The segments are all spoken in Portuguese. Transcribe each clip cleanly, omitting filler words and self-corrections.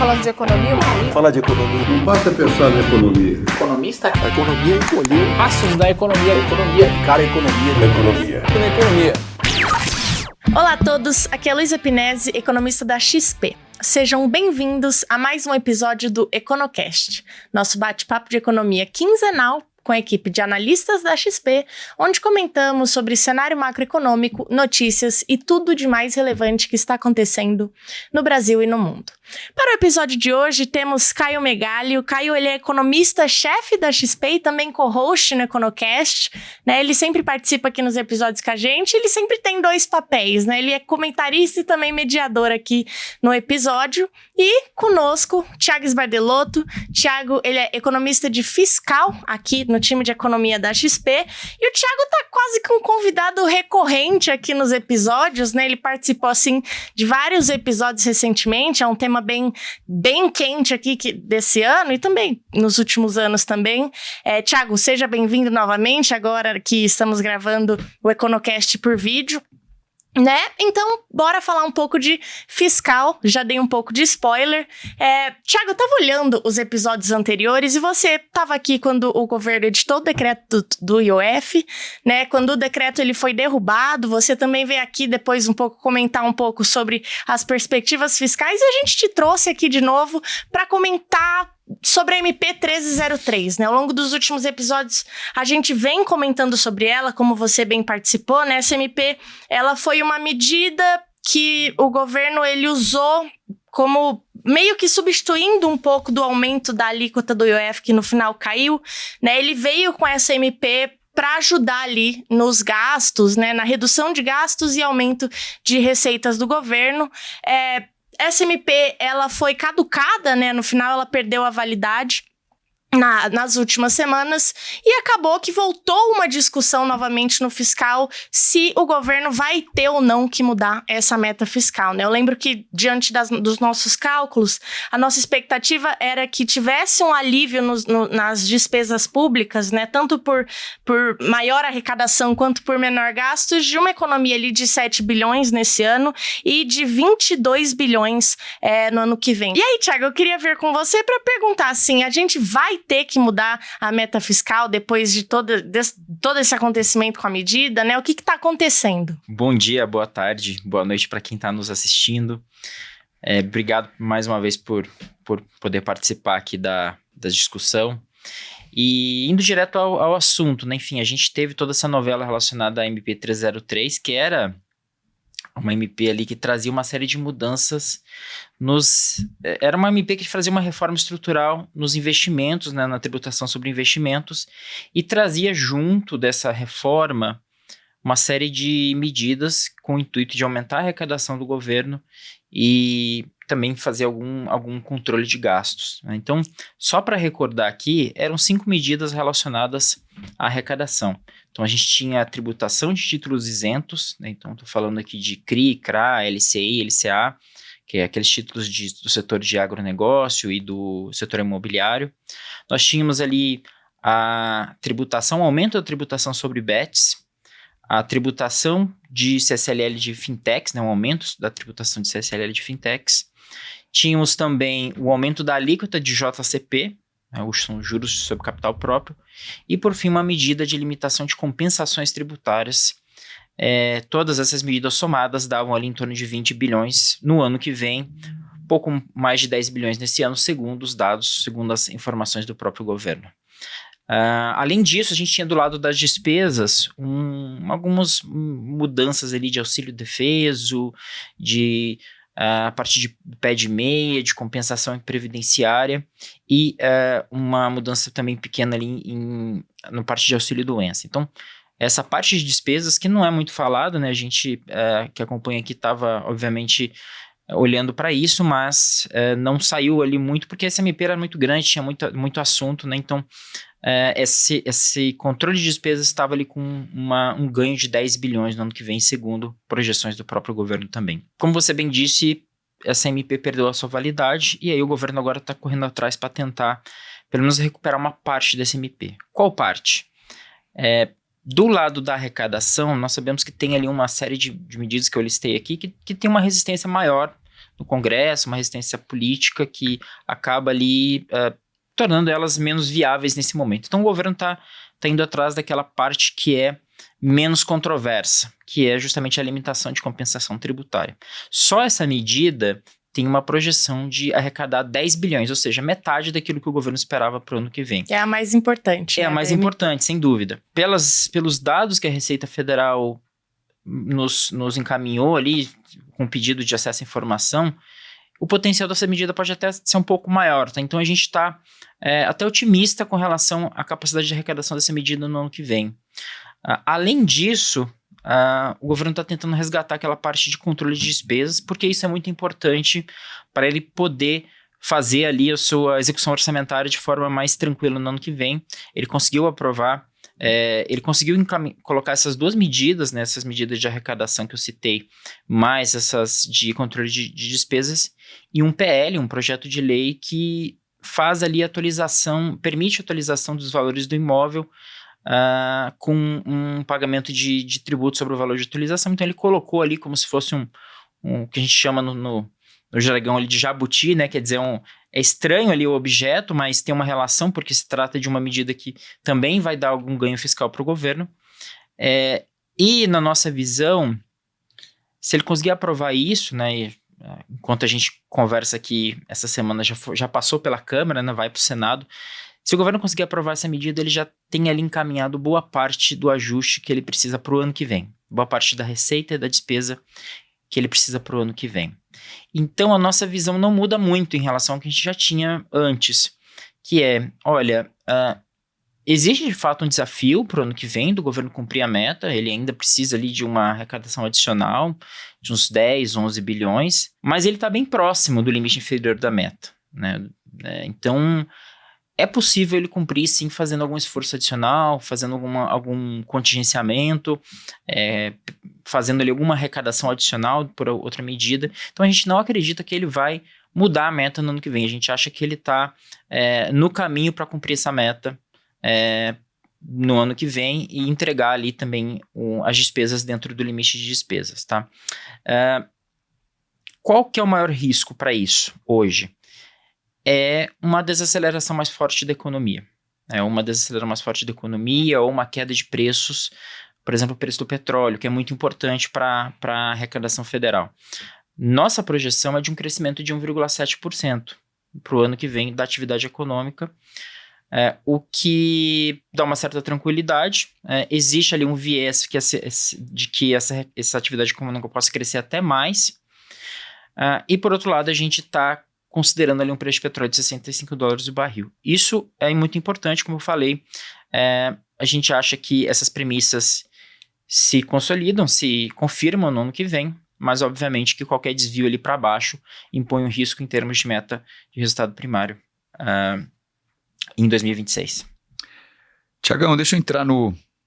falando de economia. Fala de economia. Não basta pensar na economia. Economista. A economia encolheu. Assuntos da economia. Economia. Cara, economia. Economia. Economia. Olá a todos, aqui é Luísa Pinese, economista da XP. Sejam bem-vindos a mais um episódio do EconoCast, nosso bate-papo de economia quinzenal com a equipe de analistas da XP, onde comentamos sobre cenário macroeconômico, notícias e tudo de mais relevante que está acontecendo no Brasil e no mundo. Para o episódio de hoje, temos Caio Megali. O Caio, ele é economista-chefe da XP e também co-host no EconoCast, né? Ele sempre participa aqui nos episódios com a gente, ele sempre tem dois papéis, né? Ele é comentarista e também mediador aqui no episódio. E conosco, Thiago Sbardelotto. Thiago, ele é economista de fiscal aqui no time de economia da XP. E o Thiago tá quase que um convidado recorrente aqui nos episódios, né? Ele participou, assim, de vários episódios recentemente, é um tema bem quente aqui desse ano e também nos últimos anos também. Thiago, seja bem-vindo novamente, agora que estamos gravando o EconoCast por vídeo. Né? Então, bora falar um pouco de fiscal, já dei um pouco de spoiler. Thiago, eu tava olhando os episódios anteriores e você tava aqui quando o governo editou o decreto do IOF, né? Quando o decreto ele foi derrubado, você também veio aqui depois comentar um pouco sobre as perspectivas fiscais e a gente te trouxe aqui de novo para comentar sobre a MP 1303, né? Ao longo dos últimos episódios, a gente vem comentando sobre ela, como você bem participou, né? Essa MP, ela foi uma medida que o governo, ele usou como meio que substituindo um pouco do aumento da alíquota do IOF, que no final caiu, né? Ele veio com essa MP para ajudar ali nos gastos, né? Na redução de gastos e aumento de receitas do governo. Essa MP, ela foi caducada, né? No final, ela perdeu a validade nas últimas semanas e acabou que voltou uma discussão novamente no fiscal se o governo vai ter ou não que mudar essa meta fiscal, né? Eu lembro que, diante dos nossos cálculos, a nossa expectativa era que tivesse um alívio nas despesas públicas, né? Tanto por maior arrecadação quanto por menor gastos, de uma economia ali de 7 bilhões nesse ano e de 22 bilhões no ano que vem. E aí, Thiago, eu queria ver com você para perguntar assim, a gente vai ter que mudar a meta fiscal depois de todo esse acontecimento com a medida, né? O que está acontecendo? Bom dia, boa tarde, boa noite para quem está nos assistindo. Obrigado mais uma vez por poder participar aqui da discussão. E indo direto ao assunto, né? Enfim, a gente teve toda essa novela relacionada à MP 1303, que era uma MP ali que trazia uma série de mudanças era uma MP que fazia uma reforma estrutural nos investimentos, né, na tributação sobre investimentos, e trazia junto dessa reforma uma série de medidas com o intuito de aumentar a arrecadação do governo e também fazer algum controle de gastos, né? Então, só para recordar aqui, eram 5 medidas relacionadas à arrecadação. Então, a gente tinha a tributação de títulos isentos, né? Então, estou falando aqui de CRI, CRA, LCI, LCA, que é aqueles títulos do setor de agronegócio e do setor imobiliário. Nós tínhamos ali a tributação, o aumento da tributação sobre bets, a tributação de CSLL de fintechs, né, um aumento da tributação de CSLL de fintechs. Tínhamos também o aumento da alíquota de JCP, né, são juros sobre capital próprio, e por fim uma medida de limitação de compensações tributárias. Todas essas medidas somadas davam ali em torno de 20 bilhões no ano que vem, pouco mais de 10 bilhões nesse ano, segundo os dados, segundo as informações do próprio governo. Além disso, a gente tinha do lado das despesas algumas mudanças ali de auxílio defeso, a partir de pé de meia, de compensação previdenciária e uma mudança também pequena ali no parte de auxílio doença. Então, essa parte de despesas que não é muito falada, né? A gente que acompanha aqui estava, obviamente, olhando para isso, mas não saiu ali muito, porque essa MP era muito grande, tinha muito assunto, né? Então, esse controle de despesas estava ali com um ganho de 10 bilhões no ano que vem, segundo projeções do próprio governo também. Como você bem disse, essa MP perdeu a sua validade e aí o governo agora está correndo atrás para tentar, pelo menos, recuperar uma parte dessa MP. Qual parte? Do lado da arrecadação, nós sabemos que tem ali uma série de medidas que eu listei aqui que tem uma resistência maior no Congresso, uma resistência política que acaba ali tornando elas menos viáveis nesse momento. Então o governo está indo atrás daquela parte que é menos controversa, que é justamente a limitação de compensação tributária. Só essa medida tem uma projeção de arrecadar 10 bilhões, ou seja, metade daquilo que o governo esperava para o ano que vem. É a mais importante. É a mais importante, sem dúvida. Pelos dados que a Receita Federal nos encaminhou ali, com pedido de acesso à informação, o potencial dessa medida pode até ser um pouco maior, tá? Então a gente está até otimista com relação à capacidade de arrecadação dessa medida no ano que vem. Além disso, o governo está tentando resgatar aquela parte de controle de despesas, porque isso é muito importante para ele poder fazer ali a sua execução orçamentária de forma mais tranquila no ano que vem. Ele conseguiu aprovar, ele conseguiu colocar essas duas medidas, né, essas medidas de arrecadação que eu citei, mais essas de controle de despesas, e um PL, um projeto de lei que faz ali permite atualização dos valores do imóvel, com um pagamento de tributo sobre o valor de utilização. Então ele colocou ali como se fosse um que a gente chama no jargão ali de jabuti, né? Quer dizer, é estranho ali o objeto, mas tem uma relação porque se trata de uma medida que também vai dar algum ganho fiscal para o governo. E na nossa visão, se ele conseguir aprovar isso, né? Enquanto a gente conversa aqui, essa semana já passou pela Câmara, né, vai para o Senado. Se o governo conseguir aprovar essa medida, ele já tem ali encaminhado boa parte do ajuste que ele precisa para o ano que vem. Boa parte da receita e da despesa que ele precisa para o ano que vem. Então, a nossa visão não muda muito em relação ao que a gente já tinha antes, que é, olha, existe de fato um desafio para o ano que vem do governo cumprir a meta, ele ainda precisa ali de uma arrecadação adicional de uns 10, 11 bilhões, mas ele está bem próximo do limite inferior da meta, né? Então, é possível ele cumprir, sim, fazendo algum esforço adicional, fazendo algum contingenciamento, fazendo ali alguma arrecadação adicional por outra medida. Então, a gente não acredita que ele vai mudar a meta no ano que vem. A gente acha que ele está no caminho para cumprir essa meta no ano que vem e entregar ali também as despesas dentro do limite de despesas, tá? Qual que é o maior risco para isso hoje? É uma desaceleração mais forte da economia. Uma desaceleração mais forte da economia ou uma queda de preços, por exemplo, o preço do petróleo, que é muito importante para a arrecadação federal. Nossa projeção é de um crescimento de 1,7% para o ano que vem da atividade econômica, o que dá uma certa tranquilidade. Existe ali um viés de que essa atividade econômica possa crescer até mais. E, por outro lado, a gente está considerando ali um preço de petróleo de $65 o barril. Isso é muito importante, como eu falei. A gente acha que essas premissas se consolidam, se confirmam no ano que vem, mas obviamente que qualquer desvio ali para baixo impõe um risco em termos de meta de resultado primário em 2026. Tiagão, deixa eu entrar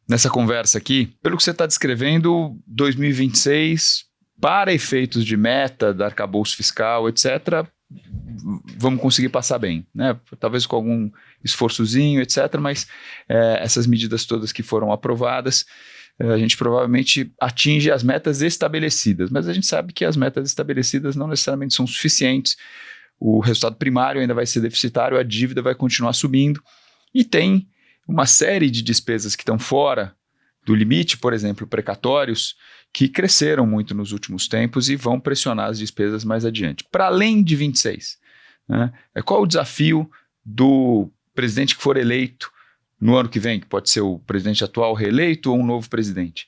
nessa conversa aqui. Pelo que você está descrevendo, 2026, para efeitos de meta, do arcabouço fiscal, etc., vamos conseguir passar bem, né? Talvez com algum esforçozinho, etc., mas essas medidas todas que foram aprovadas, a gente provavelmente atinge as metas estabelecidas, mas a gente sabe que as metas estabelecidas não necessariamente são suficientes, o resultado primário ainda vai ser deficitário, a dívida vai continuar subindo, e tem uma série de despesas que estão fora do limite, por exemplo, precatórios, que cresceram muito nos últimos tempos e vão pressionar as despesas mais adiante. Para além de 26, né? Qual o desafio do presidente que for eleito no ano que vem, que pode ser o presidente atual reeleito ou um novo presidente?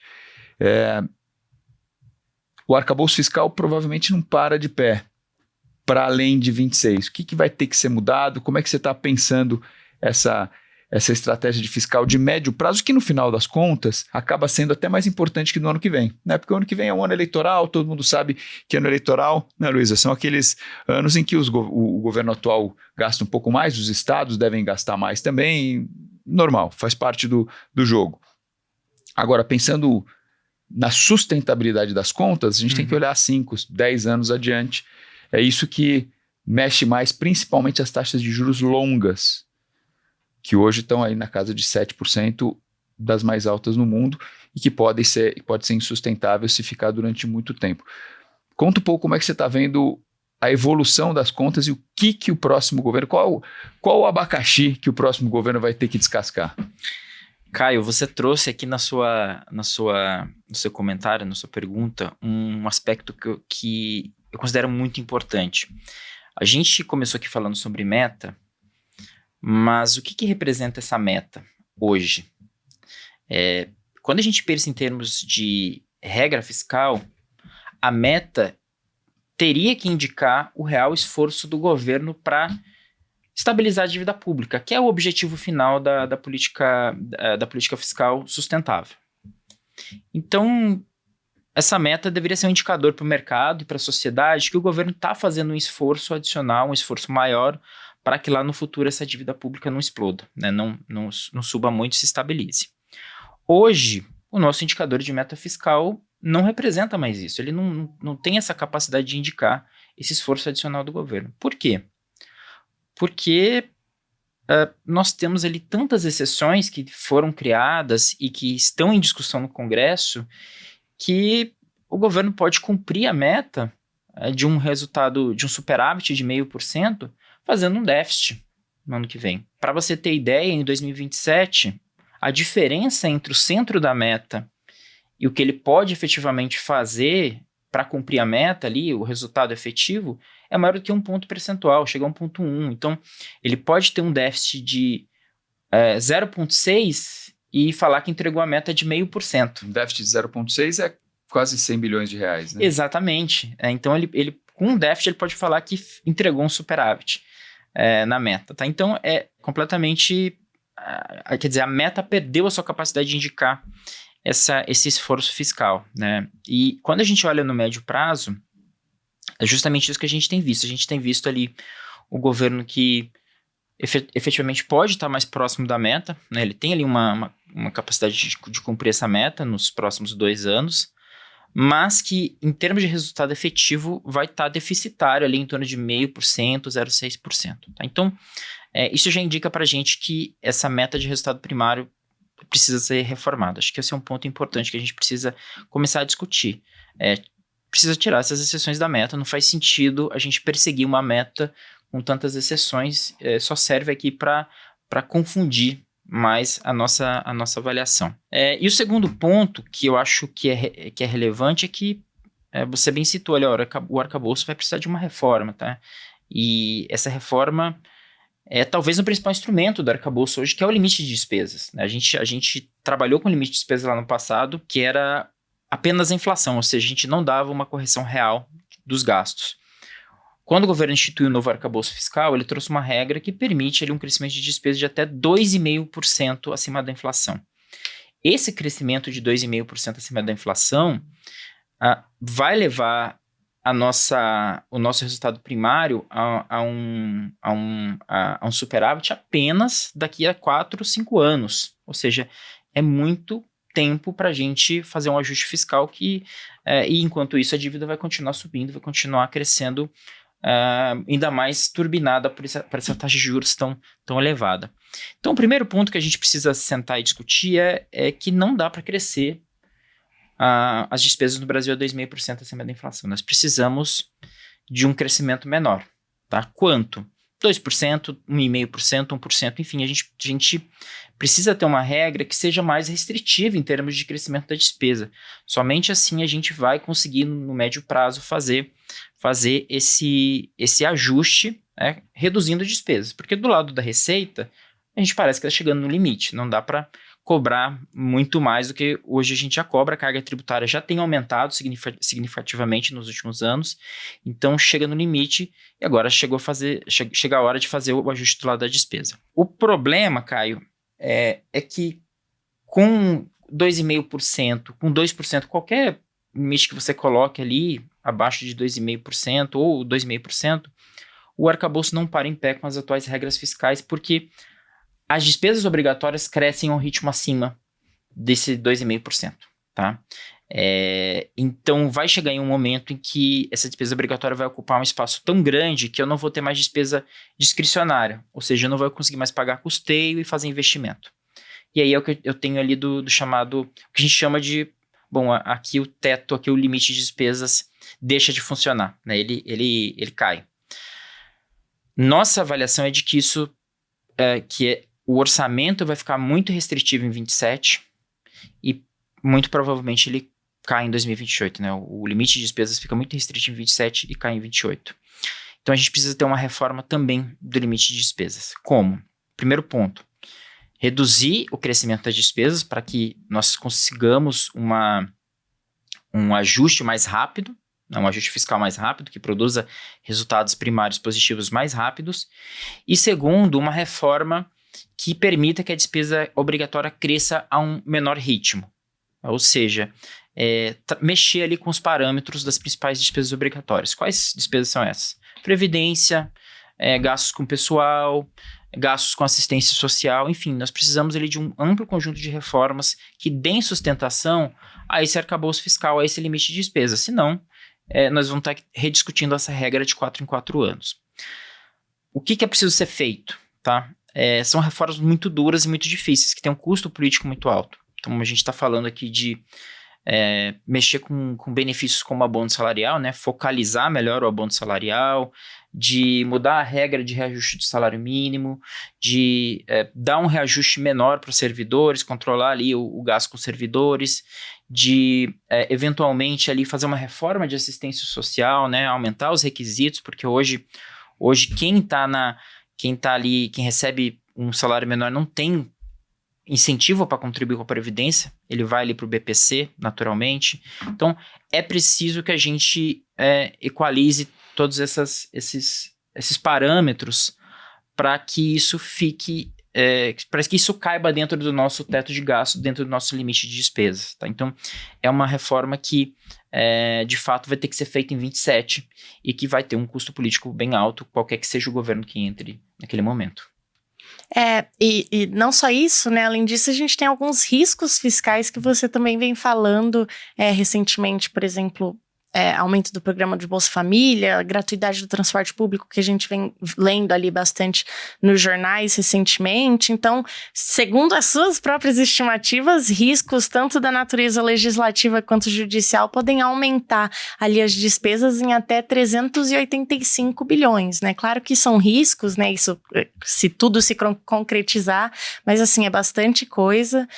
O arcabouço fiscal provavelmente não para de pé para além de 26. O que vai ter que ser mudado? Como é que você está pensando essa estratégia de fiscal de médio prazo, que no final das contas acaba sendo até mais importante que no ano que vem, né? Porque o ano que vem é um ano eleitoral, todo mundo sabe que ano eleitoral, né, Luísa, são aqueles anos em que o governo atual gasta um pouco mais, os estados devem gastar mais também, normal, faz parte do jogo. Agora, pensando na sustentabilidade das contas, a gente tem que olhar 5, 10 anos adiante. É isso que mexe mais, principalmente as taxas de juros longas, que hoje estão aí na casa de 7%, das mais altas no mundo, e que pode ser insustentável se ficar durante muito tempo. Conta um pouco como é que você está vendo a evolução das contas e o que o próximo governo, qual o abacaxi que o próximo governo vai ter que descascar? Caio, você trouxe aqui no seu comentário, na sua pergunta, um aspecto que eu considero muito importante. A gente começou aqui falando sobre meta, mas o que representa essa meta hoje? Quando a gente pensa em termos de regra fiscal, a meta teria que indicar o real esforço do governo para estabilizar a dívida pública, que é o objetivo final da política fiscal sustentável. Então, essa meta deveria ser um indicador para o mercado e para a sociedade que o governo está fazendo um esforço adicional, um esforço maior, para que lá no futuro essa dívida pública não exploda, né? não suba muito e se estabilize. Hoje, o nosso indicador de meta fiscal não representa mais isso. Ele não tem essa capacidade de indicar esse esforço adicional do governo. Por quê? Porque nós temos ali tantas exceções que foram criadas e que estão em discussão no Congresso que o governo pode cumprir a meta de um resultado, de um superávit de 0,5%, fazendo um déficit no ano que vem. Para você ter ideia, em 2027, a diferença entre o centro da meta e o que ele pode efetivamente fazer para cumprir a meta ali, o resultado efetivo, é maior do que 1 ponto percentual, chega a 1,1. Então, ele pode ter um déficit de 0,6 e falar que entregou a meta de 0,5%. Um déficit de 0,6 é quase 100 bilhões de reais, né? Exatamente. Então, ele com um déficit, ele pode falar que entregou um superávit na meta. Tá? Então, é completamente... quer dizer, a meta perdeu a sua capacidade de indicar esse esforço fiscal, né? E quando a gente olha no médio prazo, é justamente isso que a gente tem visto. A gente tem visto ali o governo que efetivamente pode estar mais próximo da meta, né? Ele tem ali uma capacidade de cumprir essa meta nos próximos 2 anos, mas que em termos de resultado efetivo vai estar deficitário ali em torno de 0,5%, 0,6%. Tá? Então, isso já indica para a gente que essa meta de resultado primário precisa ser reformada. Acho que esse é um ponto importante que a gente precisa começar a discutir. Precisa tirar essas exceções da meta, não faz sentido a gente perseguir uma meta com tantas exceções, só serve aqui para confundir mais a nossa avaliação. E o segundo ponto que eu acho que é relevante é que você bem citou, olha, o arcabouço vai precisar de uma reforma, tá? E essa reforma é talvez o principal instrumento do arcabouço hoje, que é o limite de despesas, né? A gente trabalhou com o limite de despesas lá no passado, que era apenas a inflação, ou seja, a gente não dava uma correção real dos gastos. Quando o governo instituiu o novo arcabouço fiscal, ele trouxe uma regra que permite ali um crescimento de despesas de até 2,5% acima da inflação. Esse crescimento de 2,5% acima da inflação vai levar o nosso resultado primário a um superávit apenas daqui a 4 ou 5 anos. Ou seja, é muito tempo para a gente fazer um ajuste fiscal e enquanto isso a dívida vai continuar subindo, vai continuar crescendo ainda mais turbinada por essa taxa de juros tão elevada. Então, o primeiro ponto que a gente precisa sentar e discutir é que não dá para crescer as despesas no Brasil a 2,5% acima da inflação. Nós precisamos de um crescimento menor. Tá? Quanto? 2%, 1,5%, 1%, enfim, a gente precisa ter uma regra que seja mais restritiva em termos de crescimento da despesa. Somente assim a gente vai conseguir, no médio prazo, fazer esse ajuste, né, reduzindo despesas. Porque do lado da receita, a gente parece que está chegando no limite, não dá para cobrar muito mais do que hoje a gente já cobra. A carga tributária já tem aumentado significativamente nos últimos anos, então chega no limite e agora chega a hora de fazer o ajuste do lado da despesa. O problema, Caio, é que com 2,5%, com 2%, qualquer limite que você coloque ali, abaixo de 2,5% ou 2,5%, o arcabouço não para em pé com as atuais regras fiscais, porque as despesas obrigatórias crescem a um ritmo acima desse 2,5%, tá? Então, vai chegar em um momento em que essa despesa obrigatória vai ocupar um espaço tão grande que eu não vou ter mais despesa discricionária, ou seja, eu não vou conseguir mais pagar custeio e fazer investimento. E aí é o que eu tenho ali do chamado, que a gente chama de bom, aqui o teto, aqui o limite de despesas deixa de funcionar, né? Ele cai. Nossa avaliação é de que isso, o orçamento vai ficar muito restritivo em 27 e muito provavelmente ele cai em 2028, né? O limite de despesas fica muito restritivo em 27 e cai em 28. Então a gente precisa ter uma reforma também do limite de despesas. Como? Primeiro ponto, reduzir o crescimento das despesas para que nós consigamos um ajuste mais rápido, um ajuste fiscal mais rápido, que produza resultados primários positivos mais rápidos. E segundo, uma reforma que permita que a despesa obrigatória cresça a um menor ritmo. Ou seja, mexer ali com os parâmetros das principais despesas obrigatórias. Quais despesas são essas? Previdência, gastos com pessoal, gastos com assistência social, enfim, nós precisamos ali de um amplo conjunto de reformas que deem sustentação a esse arcabouço fiscal, a esse limite de despesa. Senão, nós vamos estar rediscutindo essa regra de 4 em 4 anos. O que é preciso ser feito? Tá? São reformas muito duras e muito difíceis, que têm um custo político muito alto. Então, a gente está falando aqui de mexer com benefícios como o abono salarial, né? Focalizar melhor o abono salarial, de mudar a regra de reajuste do salário mínimo, de dar um reajuste menor para os servidores, controlar ali o gasto com os servidores, de eventualmente ali fazer uma reforma de assistência social, né? Aumentar os requisitos, porque hoje quem recebe um salário menor não tem incentivo para contribuir com a Previdência, ele vai ali para o BPC, naturalmente. Então, é preciso que a gente equalize todos esses parâmetros para que isso fique, para que isso caiba dentro do nosso teto de gasto, dentro do nosso limite de despesas. Tá? Então, é uma reforma que, de fato, vai ter que ser feita em 27 e que vai ter um custo político bem alto, qualquer que seja o governo que entre naquele momento. E não só isso, né? Além disso, a gente tem alguns riscos fiscais que você também vem falando recentemente, por exemplo, aumento do programa de Bolsa Família, gratuidade do transporte público, que a gente vem lendo ali bastante nos jornais recentemente. Então, segundo as suas próprias estimativas, riscos tanto da natureza legislativa quanto judicial podem aumentar ali as despesas em até 385 bilhões, né? Claro que são riscos, né? Isso, se tudo se concretizar, mas assim, é bastante coisa.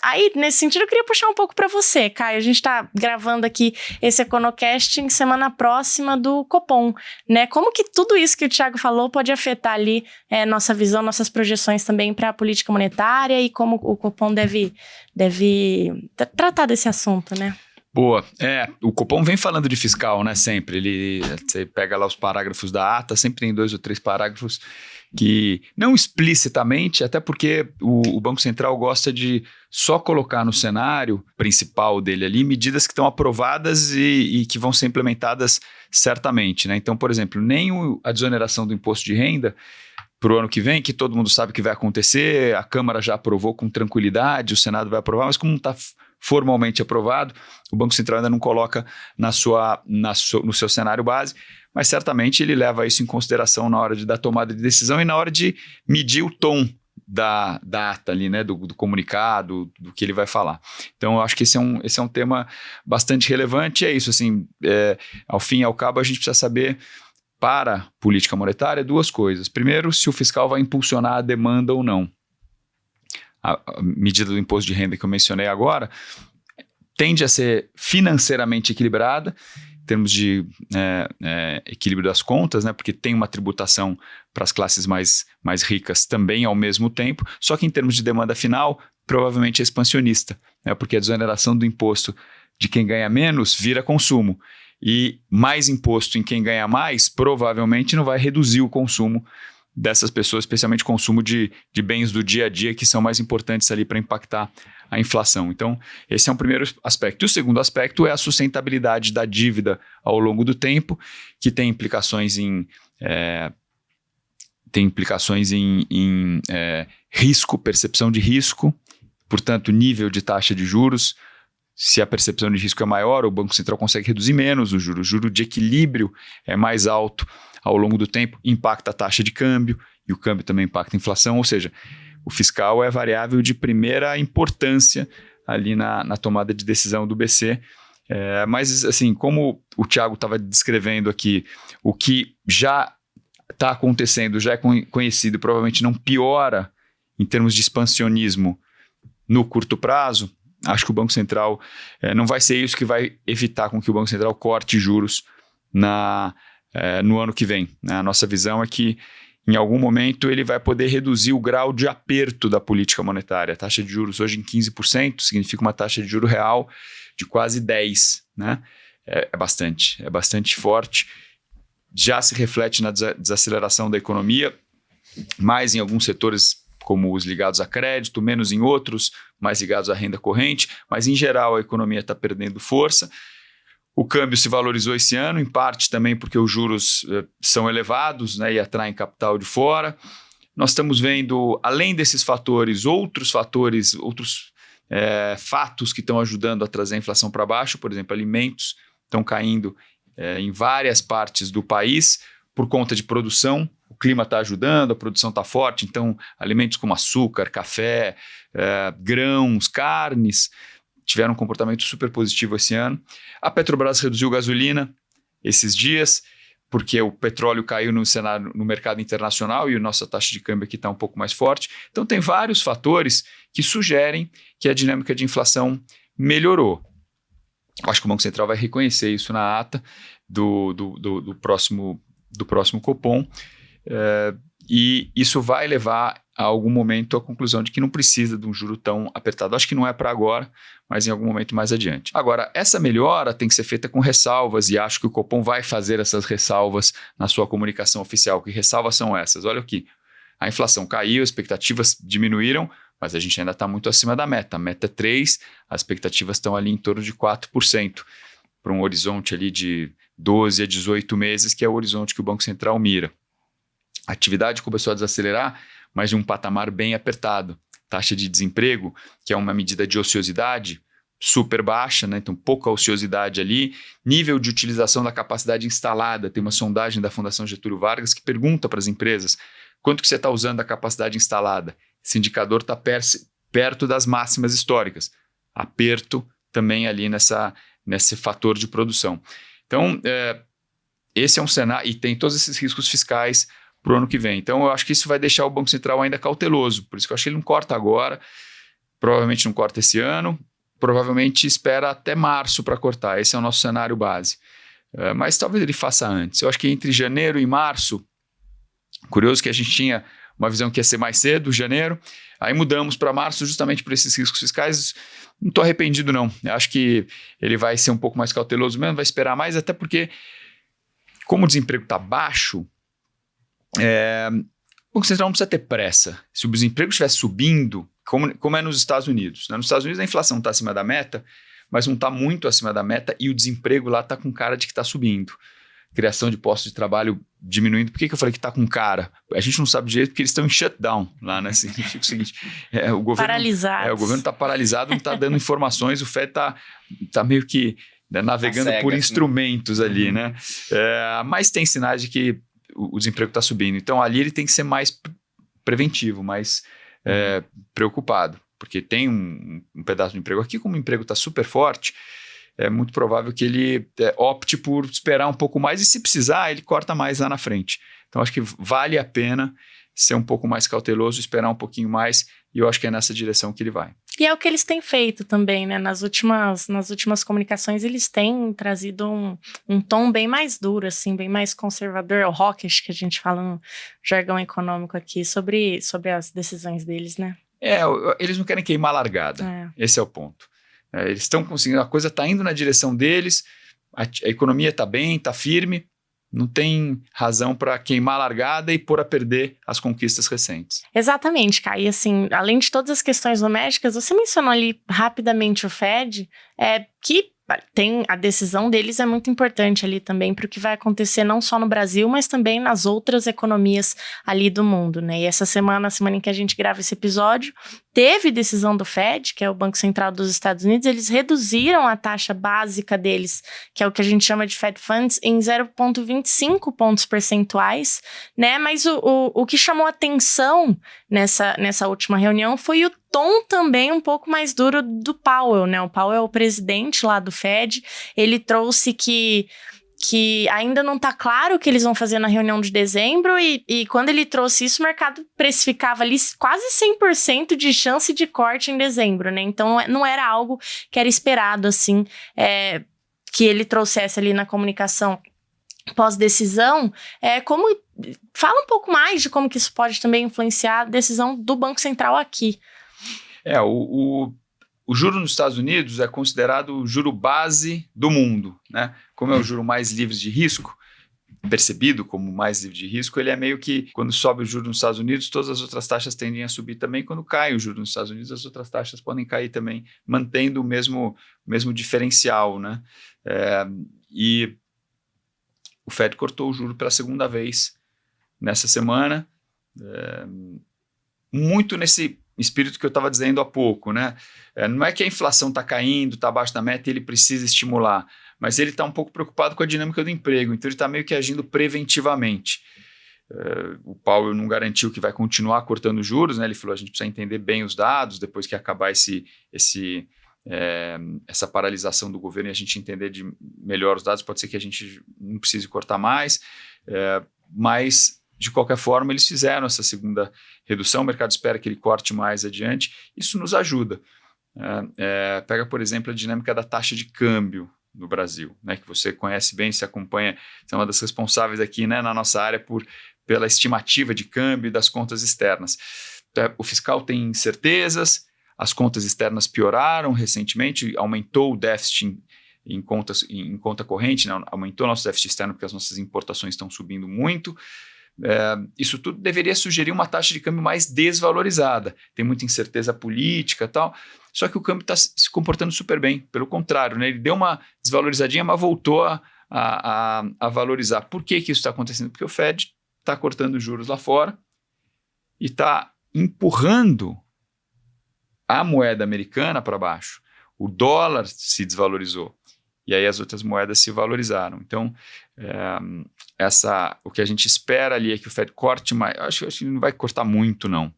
Aí, nesse sentido, eu queria puxar um pouco para você, Caio. A gente está gravando aqui esse EconoCast em semana próxima do Copom, né? Como que tudo isso que o Thiago falou pode afetar ali nossa visão, nossas projeções também para a política monetária e como o Copom deve tratar desse assunto, né? Boa. O Copom vem falando de fiscal, né? Sempre. Você pega lá os parágrafos da ata, sempre tem 2 ou 3 parágrafos que, não explicitamente, até porque o Banco Central gosta de só colocar no cenário principal dele ali medidas que estão aprovadas e que vão ser implementadas certamente, né? Então, por exemplo, nem a desoneração do imposto de renda para o ano que vem, que todo mundo sabe que vai acontecer, a Câmara já aprovou com tranquilidade, o Senado vai aprovar, mas como não está formalmente aprovado, o Banco Central ainda não coloca no seu cenário base, mas certamente ele leva isso em consideração na hora de dar tomada de decisão e na hora de medir o tom da ata ali, né, do comunicado, do que ele vai falar. Então, eu acho que esse é um tema bastante relevante, é isso, assim, ao fim e ao cabo a gente precisa saber, para a política monetária, 2 coisas. Primeiro, se o fiscal vai impulsionar a demanda ou não. A medida do imposto de renda que eu mencionei agora tende a ser financeiramente equilibrada, em termos de equilíbrio das contas, né, porque tem uma tributação para as classes mais ricas também ao mesmo tempo, só que em termos de demanda final, provavelmente é expansionista, né, porque a desoneração do imposto de quem ganha menos vira consumo. E mais imposto em quem ganha mais, provavelmente não vai reduzir o consumo dessas pessoas, especialmente consumo de bens do dia a dia, que são mais importantes ali para impactar a inflação. Então, esse é um primeiro aspecto. E o segundo aspecto é a sustentabilidade da dívida ao longo do tempo, que tem implicações em risco, percepção de risco, portanto, nível de taxa de juros. Se a percepção de risco é maior, o Banco Central consegue reduzir menos o juro. O juro de equilíbrio é mais alto ao longo do tempo, impacta a taxa de câmbio, e o câmbio também impacta a inflação, ou seja, o fiscal é variável de primeira importância ali na tomada de decisão do BC. Mas, assim, como o Thiago estava descrevendo aqui, o que já está acontecendo, já é conhecido, provavelmente não piora em termos de expansionismo no curto prazo, acho que o Banco Central não vai ser isso que vai evitar com que o Banco Central corte juros no ano que vem. Né? A nossa visão é que, em algum momento, ele vai poder reduzir o grau de aperto da política monetária. A taxa de juros hoje em 15% significa uma taxa de juro real de quase 10%. Né? É bastante forte. Já se reflete na desaceleração da economia, mais em alguns setores como os ligados a crédito, menos em outros, mais ligados à renda corrente, mas em geral a economia está perdendo força. O câmbio se valorizou esse ano, em parte também porque os juros são elevados, né, e atraem capital de fora. Nós estamos vendo, além desses fatores, outros fatos que estão ajudando a trazer a inflação para baixo. Por exemplo, alimentos estão caindo em várias partes do país por conta de produção. O clima está ajudando, a produção está forte, então alimentos como açúcar, café, grãos, carnes tiveram um comportamento super positivo esse ano. A Petrobras reduziu gasolina esses dias, porque o petróleo caiu no mercado internacional e a nossa taxa de câmbio aqui está um pouco mais forte. Então tem vários fatores que sugerem que a dinâmica de inflação melhorou. Acho que o Banco Central vai reconhecer isso na ata do próximo Copom, e isso vai levar a algum momento à conclusão de que não precisa de um juro tão apertado. Acho que não é para agora, mas em algum momento mais adiante. Agora, essa melhora tem que ser feita com ressalvas, e acho que o Copom vai fazer essas ressalvas na sua comunicação oficial. Que ressalvas são essas? Olha aqui, a inflação caiu, as expectativas diminuíram, mas a gente ainda está muito acima da meta. A meta é 3%, as expectativas estão ali em torno de 4%, para um horizonte ali de 12 a 18 meses, que é o horizonte que o Banco Central mira. A atividade começou a desacelerar, mas de um patamar bem apertado. Taxa de desemprego, que é uma medida de ociosidade, super baixa, né? Então pouca ociosidade ali. Nível de utilização da capacidade instalada, tem uma sondagem da Fundação Getúlio Vargas que pergunta para as empresas quanto que você está usando da capacidade instalada. Esse indicador está perto das máximas históricas. Aperto também ali nesse fator de produção. Então, esse é um cenário, e tem todos esses riscos fiscais para o ano que vem. Então, eu acho que isso vai deixar o Banco Central ainda cauteloso. Por isso que eu acho que ele não corta agora, provavelmente não corta esse ano, provavelmente espera até março para cortar. Esse é o nosso cenário base. Mas talvez ele faça antes. Eu acho que entre janeiro e março, curioso que a gente tinha uma visão que ia ser mais cedo, janeiro, aí mudamos para março justamente por esses riscos fiscais. Não estou arrependido, não. Eu acho que ele vai ser um pouco mais cauteloso mesmo, vai esperar mais, até porque, como o desemprego está baixo, o Banco Central não precisa ter pressa. Se o desemprego estiver subindo, como é nos Estados Unidos, né? Nos Estados Unidos a inflação está acima da meta, mas não está muito acima da meta, e o desemprego lá está com cara de que está subindo. Criação de postos de trabalho diminuindo. Por que eu falei que está com cara? A gente não sabe direito porque eles estão em shutdown lá, né? Significa o seguinte, o governo... Paralisados. O governo está paralisado, não está dando informações, o FED está meio que navegando por instrumentos ali, né? Mas tem sinais de que o desemprego está subindo. Então, ali ele tem que ser mais preventivo, mais preocupado, porque tem um pedaço de emprego. Aqui, como o emprego está super forte, é muito provável que ele opte por esperar um pouco mais, e se precisar, ele corta mais lá na frente. Então, acho que vale a pena ser um pouco mais cauteloso, esperar um pouquinho mais, e eu acho que é nessa direção que ele vai. E é o que eles têm feito também, né? Nas últimas comunicações, eles têm trazido um tom bem mais duro, assim, bem mais conservador, o hawkish, que a gente fala no jargão econômico aqui, sobre as decisões deles, né? Eles não querem queimar a largada, esse é o ponto. Eles estão conseguindo, a coisa está indo na direção deles, a economia está bem, está firme, não tem razão para queimar a largada e pôr a perder as conquistas recentes. Exatamente, Kai. E assim, além de todas as questões domésticas, você mencionou ali rapidamente o FED, que tem a decisão deles é muito importante ali também para o que vai acontecer não só no Brasil, mas também nas outras economias ali do mundo, né? E essa semana, a semana em que a gente grava esse episódio, teve decisão do FED, que é o Banco Central dos Estados Unidos. Eles reduziram a taxa básica deles, que é o que a gente chama de Fed Funds, em 0,25 pontos percentuais, né? Mas o que chamou atenção nessa última reunião foi o tom também um pouco mais duro do Powell, né? O Powell é o presidente lá do Fed, ele trouxe que ainda não está claro o que eles vão fazer na reunião de dezembro e quando ele trouxe isso, o mercado precificava ali quase 100% de chance de corte em dezembro, né? Então, não era algo que era esperado, assim, que ele trouxesse ali na comunicação pós-decisão. Fala um pouco mais de como que isso pode também influenciar a decisão do Banco Central aqui. O juro nos Estados Unidos é considerado o juro base do mundo, né? Como é o juro mais livre de risco, percebido como mais livre de risco, ele é meio que, quando sobe o juro nos Estados Unidos, todas as outras taxas tendem a subir também. Quando cai o juro nos Estados Unidos, as outras taxas podem cair também, mantendo o mesmo diferencial, né? E o Fed cortou o juro pela segunda vez nessa semana, muito nesse espírito que eu estava dizendo há pouco, né? Não é que a inflação está caindo, está abaixo da meta e ele precisa estimular, mas ele está um pouco preocupado com a dinâmica do emprego, então ele está meio que agindo preventivamente. O Powell não garantiu que vai continuar cortando juros, né? Ele falou, a gente precisa entender bem os dados, depois que acabar essa paralisação do governo e a gente entender melhor os dados, pode ser que a gente não precise cortar mais, mas de qualquer forma eles fizeram essa segunda redução, o mercado espera que ele corte mais adiante, isso nos ajuda. Pega, por exemplo, a dinâmica da taxa de câmbio no Brasil, né, que você conhece bem, se acompanha, você é uma das responsáveis aqui, né, na nossa área pela estimativa de câmbio e das contas externas. Então, o fiscal tem incertezas, as contas externas pioraram recentemente, aumentou o déficit em conta corrente, né, aumentou nosso déficit externo porque as nossas importações estão subindo muito. Isso tudo deveria sugerir uma taxa de câmbio mais desvalorizada. Tem muita incerteza política e tal, só que o câmbio está se comportando super bem. Pelo contrário, né? Ele deu uma desvalorizadinha, mas voltou a valorizar. Por que isso está acontecendo? Porque o Fed está cortando juros lá fora e está empurrando a moeda americana para baixo. O dólar se desvalorizou. E aí as outras moedas se valorizaram. Então, o que a gente espera ali é que o Fed corte mais. Eu acho que não vai cortar muito, não.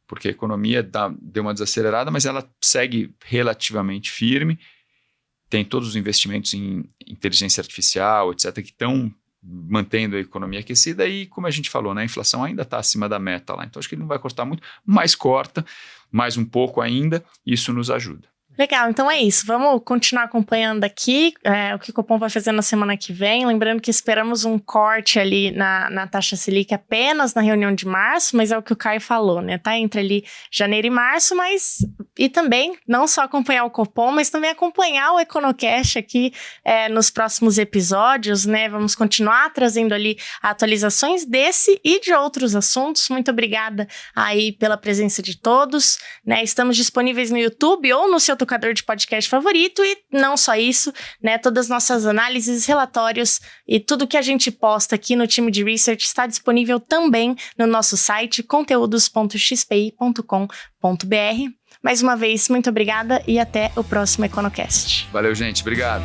Porque a economia deu uma desacelerada, mas ela segue relativamente firme. Tem todos os investimentos em inteligência artificial, etc., que estão mantendo a economia aquecida. E, como a gente falou, né, a inflação ainda está acima da meta lá. Então, acho que ele não vai cortar muito, mas corta mais um pouco ainda. E isso nos ajuda. Legal, então é isso. Vamos continuar acompanhando aqui o que o Copom vai fazer na semana que vem. Lembrando que esperamos um corte ali na taxa Selic apenas na reunião de março, mas é o que o Caio falou, né? Tá entre ali janeiro e março, e também não só acompanhar o Copom, mas também acompanhar o EconoCast aqui nos próximos episódios, né? Vamos continuar trazendo ali atualizações desse e de outros assuntos. Muito obrigada aí pela presença de todos, né? Estamos disponíveis no YouTube ou no seu tocador de podcast favorito e não só isso, né? Todas as nossas análises, relatórios e tudo que a gente posta aqui no time de research está disponível também no nosso site conteúdos.xpi.com.br. Mais uma vez, muito obrigada e até o próximo EconoCast. Valeu, gente. Obrigado.